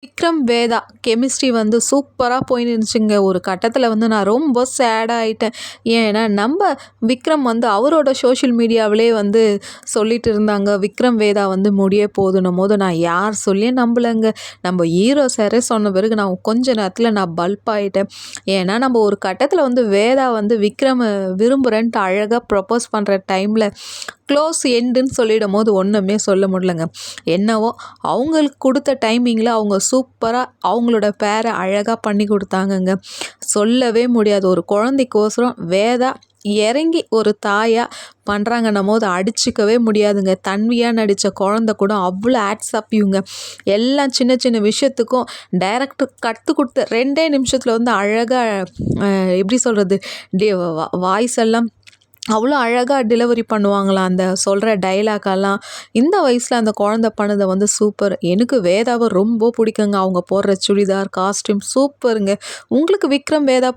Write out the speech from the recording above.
Vikram Veda chemistry வந்து சூப்பராக போயின்னு இருந்துச்சுங்க. ஒரு கட்டத்தில் வந்து நான் ரொம்ப சேடாக ஆயிட்டேன். ஏன்னா நம்ம விக்ரம் வந்து அவரோட சோஷியல் மீடியாவிலே வந்து சொல்லிட்டு இருந்தாங்க, விக்ரம் வேதா வந்து முடிய போதுன்னும் போது நான் யார் சொல்லியும் நம்பலைங்க. நம்ம ஹீரோ சாரே சொன்ன பிறகு நான் கொஞ்ச நேரத்தில் நான் பல்ப் ஆயிட்டேன். ஏன்னா நம்ம ஒரு கட்டத்தில் வந்து வேதா வந்து விக்ரம் விரும்புகிறேன்ட்டு அழகாக ப்ரப்போஸ் பண்ணுற டைமில் க்ளோஸ் எண்டுன்னு சொல்லிடும் போது ஒன்றுமே சொல்ல முடியலங்க. என்னவோ அவங்களுக்கு கொடுத்த டைமிங்கில் அவங்க சூப்பராக அவங்களோட பேரை அழகாக பண்ணி கொடுத்தாங்கங்க. சொல்லவே முடியாது. ஒரு குழந்தைக்கோசரம் வேதா இறங்கி ஒரு தாயாக பண்ணுறாங்கன்னும் போது அடிச்சுக்கவே முடியாதுங்க. தன்வியாக நடித்த குழந்த கூட அவ்வளோ ஆட்ஸ்அப் இவங்க எல்லாம் சின்ன சின்ன விஷயத்துக்கும் டைரக்டர் கற்றுக் கொடுத்த 2 நிமிஷத்தில் வந்து அழகாக எப்படி சொல்கிறது, வாய்ஸ் எல்லாம் அவ்வளோ அழகாக டெலிவரி பண்ணுவாங்களாம். அந்த சொல்கிற டைலாக்கெல்லாம் இந்த வயசில் அந்த குழந்தை பண்ணதை வந்து சூப்பர். எனக்கு வேதாவை ரொம்ப பிடிக்குங்க. அவங்க போடுற சுடிதார் காஸ்டியூம் சூப்பருங்க. உங்களுக்கு விக்ரம் வேதா